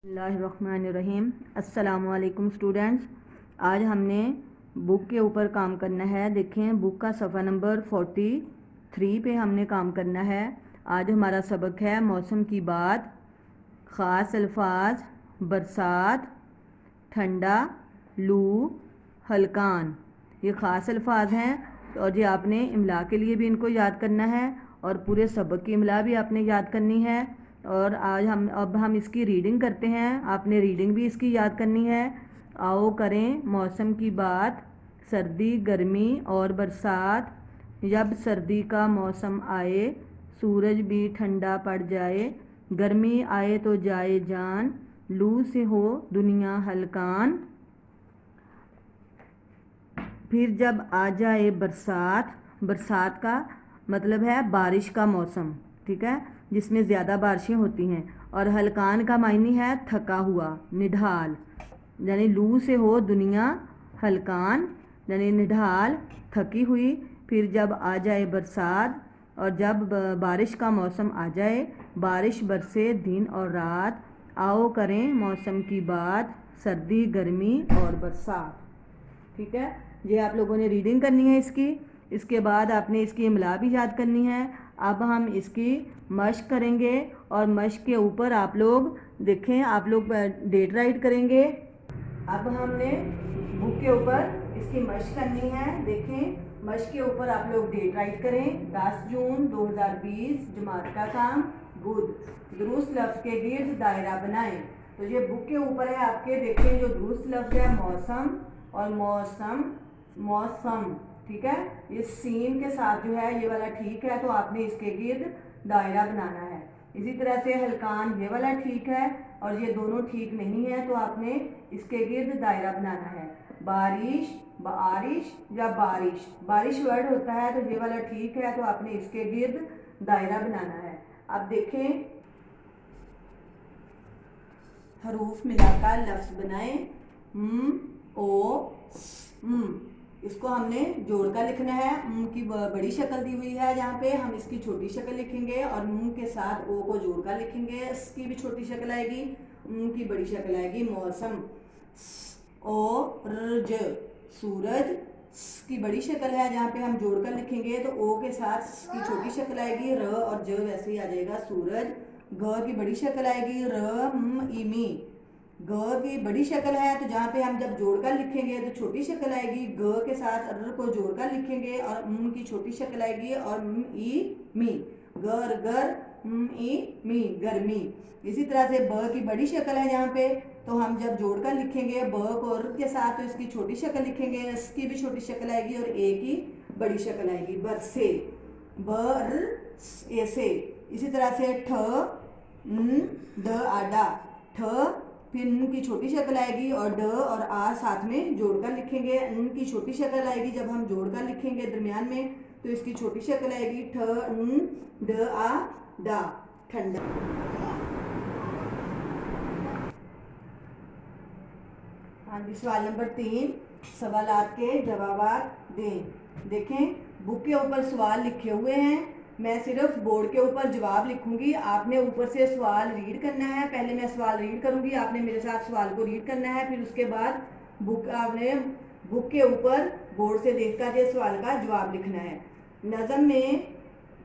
बिस्मिल्लाहिर्रहमानिर्रहीम। अस्सलाम वालेकुम स्टूडेंट्स। आज हमने बुक के ऊपर काम करना है। देखें बुक का सफ़ा नंबर 43 पे हमने काम करना है। आज हमारा सबक है मौसम की बात, ख़ास अल्फाज, बरसात, ठंडा, लू, हलकान। ये ख़ास अल्फाज हैं और ये आपने इमला के लिए भी इनको याद करना है और पूरे सबक की इमला भी आपने याद करनी है। और आज हम इसकी रीडिंग करते हैं। आपने रीडिंग भी इसकी याद करनी है। आओ करें मौसम की बात, सर्दी, गर्मी और बरसात। जब सर्दी का मौसम आए, सूरज भी ठंडा पड़ जाए, गर्मी आए तो जाए जान, लू से हो दुनिया हलकान। फिर जब आ जाए बरसात, बरसात का मतलब है बारिश का मौसम, ठीक है, जिसमें ज़्यादा बारिशें होती हैं। और हलकान का मायने है थका हुआ, निढाल, यानी लू से हो दुनिया हलकान यानी निढाल, थकी हुई। फिर जब आ जाए बरसात, और जब बारिश का मौसम आ जाए, बारिश बरसे दिन और रात। आओ करें मौसम की बात, सर्दी, गर्मी और बरसात। ठीक है, ये आप लोगों ने रीडिंग करनी है इसकी। इसके बाद आपने इसकी इमला भी याद करनी है। अब हम इसकी मश्क करेंगे और मश्क के ऊपर आप लोग देखें, आप लोग डेट राइट करेंगे। अब हमने बुक के ऊपर इसकी मश्क करनी है। देखें मश्क के ऊपर आप लोग डेट राइट करें। 10 जून 2020, जुमात का काम बुध। दुरुस्त लफ्ज़ के गिर्द दायरा बनाएं। तो ये बुक के ऊपर है आपके। देखें जो दुरुस्त लफ्ज़ है मौसम और मौसम, मौसम, ठीक है। ये सीन के साथ जो है ये वाला ठीक है, तो आपने इसके गिर्द दायरा बनाना है। इसी तरह से हलकान ये वाला ठीक है और ये दोनों ठीक नहीं है, तो आपने इसके गिर्द दायरा बनाना है। बारिश, बारिश या बारिश, बारिश वर्ड होता है, तो ये वाला ठीक है, तो आपने इसके गिर्द दायरा बनाना है। अब देखें हरूफ मिलाकर लफ्ज़ बनाएं। ओ इसको हमने जोड़कर लिखना है। की बड़ी शक्ल दी हुई है जहाँ पे, हम इसकी छोटी शक्ल लिखेंगे और के साथ ओ को जोड़कर लिखेंगे। इसकी भी छोटी शक्ल आएगी, की बड़ी शक्ल आएगी। मौसम, ओ र सूरज की बड़ी शक्ल है जहाँ पे हम जोड़कर लिखेंगे, तो ओ के साथ की छोटी शक्ल आएगी र और ज वैसे ही आ जाएगा सूरज। ग की बड़ी शक्ल आएगी र इमी। ग की बड़ी शक्ल है, तो जहाँ पे हम जब जोड़कर लिखेंगे तो छोटी शक्ल आएगी। ग के साथ र को जोड़कर लिखेंगे और की छोटी शक्ल आएगी और ई मी। गर गर ई मी, गर्मी। इसी तरह से ब की बड़ी शक्ल है जहाँ पे, तो हम जब जोड़कर लिखेंगे ब को र के साथ, तो इसकी छोटी शक्ल लिखेंगे, इसकी भी छोटी शक्ल आएगी और ए की बड़ी शक्ल आएगी। बरसे, बर ऐसे। इसी तरह से ठ ड आडा, ठ फिर की छोटी शक्ल आएगी और ड और आ साथ में जोड़कर लिखेंगे। की छोटी शक्ल आएगी जब हम जोड़कर लिखेंगे दरमियान में, तो इसकी छोटी शक्ल आएगी ठ ड आ डा, ठंडा। हाँ जी, सवाल नंबर 3, सवालात के जवाब दें। देखें बुक के ऊपर सवाल लिखे हुए हैं, मैं सिर्फ बोर्ड के ऊपर जवाब लिखूंगी, आपने ऊपर से सवाल रीड करना है। पहले मैं सवाल रीड करूंगी, आपने मेरे साथ सवाल को रीड करना है, फिर उसके बाद आपने बुक के ऊपर बोर्ड से देखकर के सवाल का जवाब लिखना है। नज़म में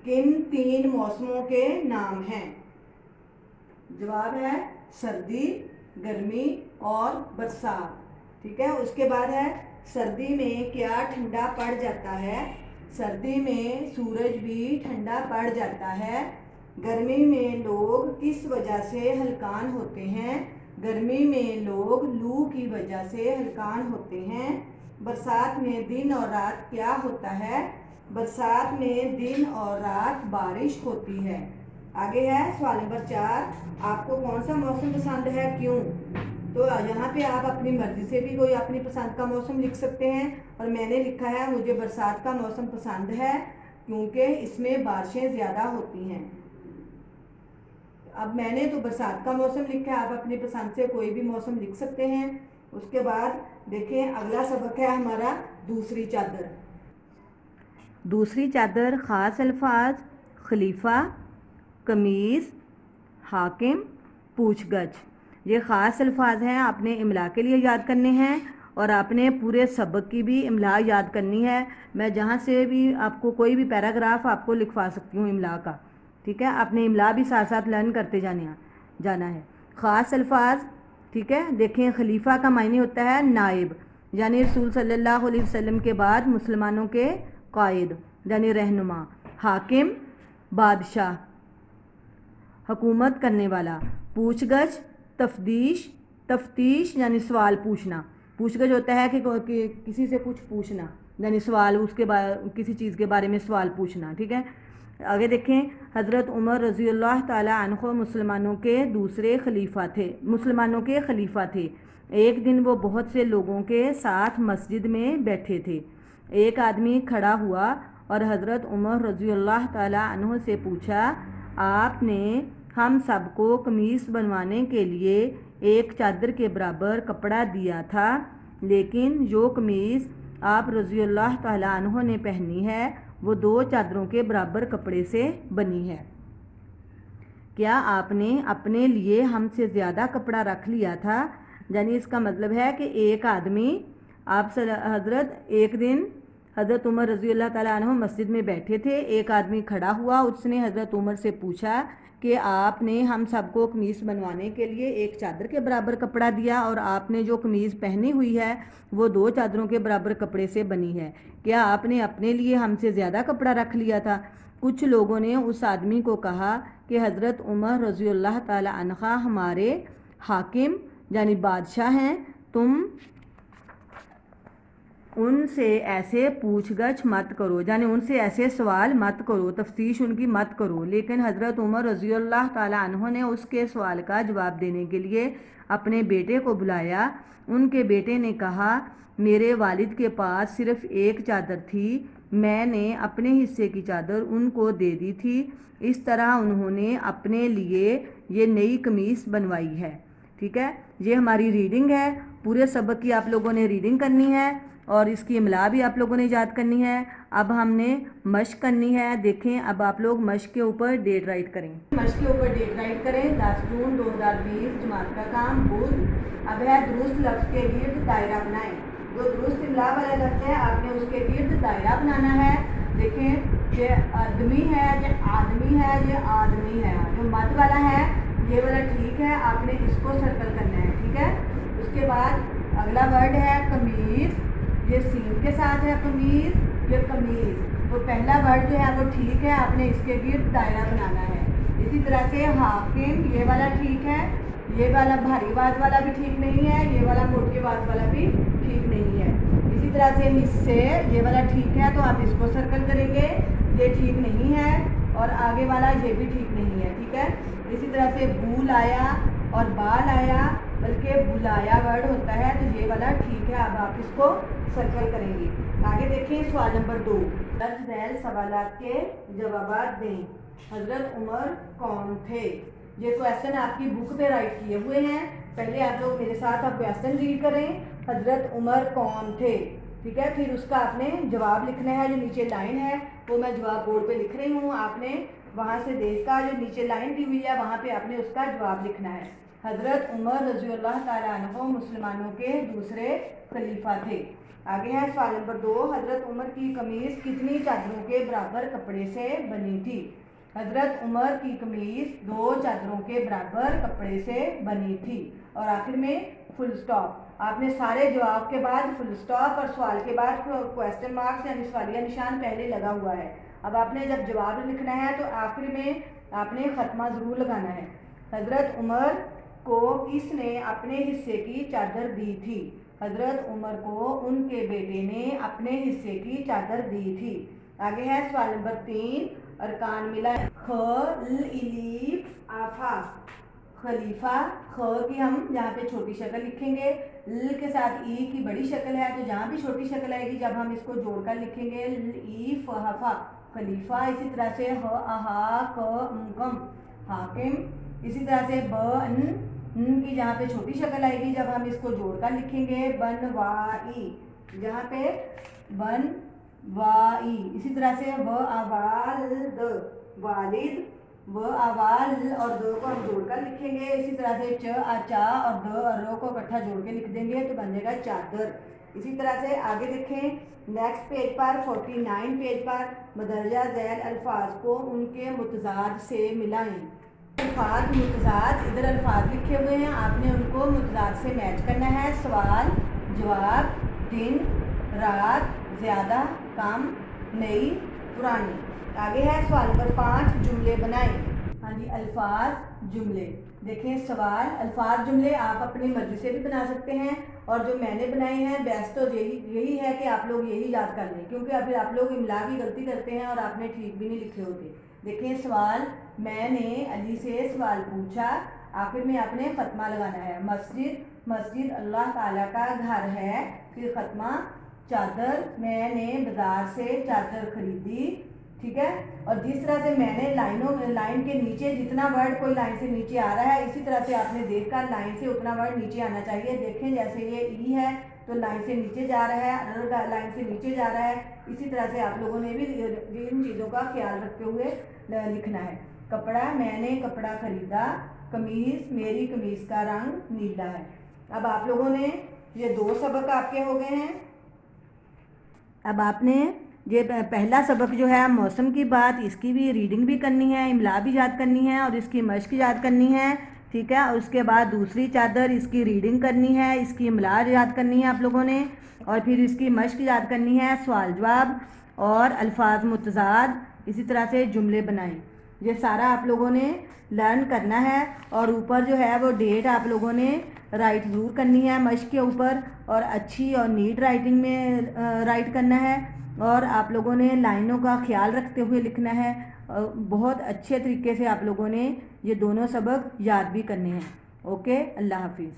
किन 3 मौसमों के नाम हैं? जवाब है सर्दी, गर्मी और बरसात, ठीक है। उसके बाद है सर्दी में क्या ठंडा पड़ जाता है? सर्दी में सूरज भी ठंडा पड़ जाता है। गर्मी में लोग किस वजह से हलकान होते हैं? गर्मी में लोग लू की वजह से हलकान होते हैं। बरसात में दिन और रात क्या होता है? बरसात में दिन और रात बारिश होती है। आगे है सवाल नंबर 4, आपको कौन सा मौसम पसंद है, क्यों? तो यहाँ पे आप अपनी मर्जी से भी कोई अपनी पसंद का मौसम लिख सकते हैं, और मैंने लिखा है मुझे बरसात का मौसम पसंद है क्योंकि इसमें बारिशें ज़्यादा होती हैं। अब मैंने तो बरसात का मौसम लिखा है, आप अपनी पसंद से कोई भी मौसम लिख सकते हैं। उसके बाद देखें अगला सबक है हमारा दूसरी चादर। दूसरी चादर ख़ास अल्फाज, खलीफा, कमीज़, हाकिम, पूछगछ। یہ خاص الفاظ ہیں، آپ نے املا کے لیے یاد کرنے ہیں اور آپ نے پورے سبق کی بھی املا یاد کرنی ہے۔ میں جہاں سے بھی آپ کو کوئی بھی پیراگراف آپ کو لکھوا سکتی ہوں املا کا، ٹھیک ہے؟ آپ نے املا بھی ساتھ ساتھ لرن کرتے جانا ہے۔ خاص الفاظ، ٹھیک ہے؟ دیکھیں، خلیفہ کا معنی ہوتا ہے نائب، یعنی رسول صلی اللہ علیہ وسلم کے بعد مسلمانوں کے قائد یعنی رہنما۔ حاکم، بادشاہ، حکومت کرنے والا۔ پوچھ گچھ، تفتیش یعنی سوال پوچھنا۔ پوچھ گچھ ہوتا ہے کہ کسی سے کچھ پوچھنا، یعنی سوال، اس کے کسی چیز کے بارے میں سوال پوچھنا، ٹھیک ہے؟ آگے دیکھیں، حضرت عمر رضی اللہ تعالی عنہ مسلمانوں کے خلیفہ تھے۔ ایک دن وہ بہت سے لوگوں کے ساتھ مسجد میں بیٹھے تھے۔ ایک آدمی کھڑا ہوا اور حضرت عمر رضی اللہ تعالی عنہ سے پوچھا، آپ نے ہم سب کو قمیص بنوانے کے لیے ایک چادر کے برابر کپڑا دیا تھا، لیکن جو قمیص آپ رضی اللہ تعالی عنہ نے پہنی ہے وہ 2 چادروں کے برابر کپڑے سے بنی ہے۔ کیا آپ نے اپنے لیے ہم سے زیادہ کپڑا رکھ لیا تھا؟ یعنی اس کا مطلب ہے کہ ایک آدمی ایک دن حضرت عمر رضی اللہ تعالیٰ عنہ مسجد میں بیٹھے تھے۔ ایک آدمی کھڑا ہوا، اس نے حضرت عمر سے پوچھا کہ آپ نے ہم سب کو قمیص بنوانے کے لیے ایک چادر کے برابر کپڑا دیا اور آپ نے جو قمیص پہنی ہوئی ہے وہ 2 چادروں کے برابر کپڑے سے بنی ہے۔ کیا آپ نے اپنے لیے ہم سے زیادہ کپڑا رکھ لیا تھا؟ کچھ لوگوں نے اس آدمی کو کہا کہ حضرت عمر رضی اللہ تعالی عنہ ہمارے حاکم یعنی بادشاہ ہیں، تم ان سے ایسے پوچھ گچھ مت کرو، یعنی ان سے ایسے سوال مت کرو، تفتیش ان کی مت کرو۔ لیکن حضرت عمر رضی اللہ تعالی عنہ نے اس کے سوال کا جواب دینے کے لیے اپنے بیٹے کو بلایا۔ ان کے بیٹے نے کہا، میرے والد کے پاس صرف ایک چادر تھی، میں نے اپنے حصے کی چادر ان کو دے دی تھی، اس طرح انہوں نے اپنے لیے یہ نئی قمیص بنوائی ہے۔ ٹھیک ہے، یہ ہماری ریڈنگ ہے۔ پورے سبق کی آپ لوگوں نے ریڈنگ کرنی ہے اور اس کی املا بھی آپ لوگوں نے یاد کرنی ہے۔ اب ہم نے مشق کرنی ہے۔ دیکھیں، اب آپ لوگ مشق کے اوپر ڈیٹ رائٹ کریں۔ مشق کے اوپر ڈیٹ رائٹ کریں۔ 10 جون 2020 جماعت کا کام بدھ۔ اب ہے درست لفظ کے گرد دائرہ بنائیں۔ جو درست املا والا لفظ ہے آپ نے اس کے گرد دائرہ بنانا ہے۔ دیکھیں، یہ آدمی ہے، یہ آدمی ہے، یہ آدمی ہے۔ جو مد والا ہے یہ والا ٹھیک ہے، آپ نے اس کو سرکل کرنا ہے، ٹھیک ہے۔ اس کے بعد اگلا ورڈ ہے قمیص، یہ سین کے ساتھ ہے قمیص، یہ قمیص۔ تو پہلا ورڈ جو ہے وہ ٹھیک ہے، آپ نے اس کے گرد دائرہ بنانا ہے۔ اسی طرح سے حاکم، یہ والا ٹھیک ہے، یہ والا بھاری آواز والا بھی ٹھیک نہیں ہے، یہ والا موٹی آواز والا بھی ٹھیک نہیں ہے۔ اسی طرح سے حصے، یہ والا ٹھیک ہے تو آپ اس کو سرکل کریں گے، یہ ٹھیک نہیں ہے، اور آگے والا یہ بھی ٹھیک نہیں ہے، ٹھیک ہے۔ اسی طرح سے بول آیا اور بال آیا، بلکہ بلایا ورڈ ہوتا ہے تو یہ والا ٹھیک ہے، اب آپ اس کو سرکل کریں گے۔ آگے دیکھیں سوال نمبر 2، درج ذیل سوالات کے جوابات دیں۔ حضرت عمر کون تھے؟ یہ کویسچن آپ کی بک پہ رائٹ کیے ہوئے ہیں، پہلے آپ لوگ میرے ساتھ آپ کویسچن ریڈ کریں۔ حضرت عمر کون تھے؟ ٹھیک ہے، پھر اس کا آپ نے جواب لکھنا ہے۔ جو نیچے لائن ہے وہ میں جواب بورڈ پہ لکھ رہی ہوں، آپ نے وہاں سے دیکھ کر جو نیچے لائن دی ہوئی ہے وہاں پہ آپ نے اس کا جواب لکھنا ہے۔ حضرت عمر رضی اللہ تعالیٰ عنہ مسلمانوں کے دوسرے خلیفہ تھے۔ آگے ہے سوال نمبر 2، حضرت عمر کی قمیص کتنی چادروں کے برابر کپڑے سے بنی تھی؟ حضرت عمر کی قمیص 2 چادروں کے برابر کپڑے سے بنی تھی۔ اور آخر میں فل سٹاپ۔ آپ نے سارے جواب کے بعد فل سٹاپ اور سوال کے بعد کویسچن مارکس یعنی سوالیہ نشان پہلے لگا ہوا ہے۔ اب آپ نے جب جواب لکھنا ہے تو آخر میں آپ نے ختمہ ضرور لگانا ہے۔ حضرت عمر کو کس نے اپنے حصے کی چادر دی تھی؟ حضرت عمر کو ان کے بیٹے نے اپنے حصے کی چادر دی تھی۔ آگے ہے سوال نمبر 3، ارکان ملا خلیفہ۔ خلیفہ، خ کی ہم یہاں پہ چھوٹی شکل لکھیں گے، ل کے ساتھ ای کی بڑی شکل ہے تو یہاں بھی چھوٹی شکل آئے گی جب ہم اس کو جوڑ کر لکھیں گے، ای فہفا خلیفہ۔ اسی طرح سے ہ اہا ک کم حاکم۔ اسی طرح سے ب ان کی جہاں پہ چھوٹی شکل آئے گی جب ہم اس کو جوڑ کر لکھیں گے، بن وائی، جہاں پہ بن وائی۔ اسی طرح سے و والد والد، वो आवाज और दो को हम जोड़ कर लिखेंगे। इसी तरह से चा और द और रो को इकट्ठा जोड़ के लिख देंगे तो बन जाएगा चादर। इसी तरह से आगे देखें नेक्स्ट पेज पर 49 पेज पर मदरजा झैल अल्फाज को उनके मुतजाद से मिलाएं। अल्फाज मुतजाद, इधर अल्फाज लिखे हुए हैं, आपने उनको मुतजाद से मैच करना है। सवाल जवाब, दिन रात, ज़्यादा कम, नई पुरानी। आगे है सवाल नंबर 5, जुमले बनाएं। हाँ जी, अल्फाज जुमले। देखें सवाल, अल्फाज जुमले आप अपनी मर्जी से भी बना सकते हैं और जो मैंने बनाए हैं बेस्ट तो यही है कि आप लोग यही याद कर लें, क्योंकि फिर आप लोग इमला की गलती करते हैं और आपने ठीक भी नहीं लिखे होते। देखें सवाल, मैंने अली से सवाल पूछा, आखिर में आपने खत्मा लगाना है। मस्जिद, मस्जिद अल्लाह ताला का घर है, फिर खत्मा। चादर, मैंने बाजार से चादर खरीदी, ठीक है। और जिस तरह से मैंने लाइन के नीचे जितना वर्ड कोई लाइन से नीचे आ रहा है, इसी तरह से आपने देखकर लाइन से उतना वर्ड नीचे आना चाहिए। देखें जैसे ये ई है तो लाइन से नीचे जा रहा है, अगर लाइन से नीचे जा रहा है, इसी तरह से आप लोगों ने भी इन चीज़ों का ख्याल रखते हुए लिखना है। कपड़ा, मैंने कपड़ा खरीदा। कमीज़, मेरी कमीज़ का रंग नीला है। अब आप लोगों ने ये 2 सबक आपके हो गए हैं। अब आपने ये पहला सबक जो है मौसम की बात, इसकी भी रीडिंग भी करनी है, इमला भी याद करनी है और इसकी मश्क याद करनी है, ठीक है। और उसके बाद दूसरी चादर, इसकी रीडिंग करनी है, इसकी इमला याद करनी है आप लोगों ने, और फिर इसकी मश्क याद करनी है, सवाल जवाब और अल्फाज मुतजाद, इसी तरह से जुमले बनाएं। ये सारा आप लोगों ने लर्न करना है और ऊपर जो है वो डेट आप लोगों ने राइट ज़रूर करनी है मश्क के ऊपर, और अच्छी और नीट राइटिंग में राइट करना है, और आप लोगों ने लाइनों का ख्याल रखते हुए लिखना है। बहुत अच्छे तरीके से आप लोगों ने ये दोनों सबक याद भी करने हैं। ओके, अल्लाह हाफिज़।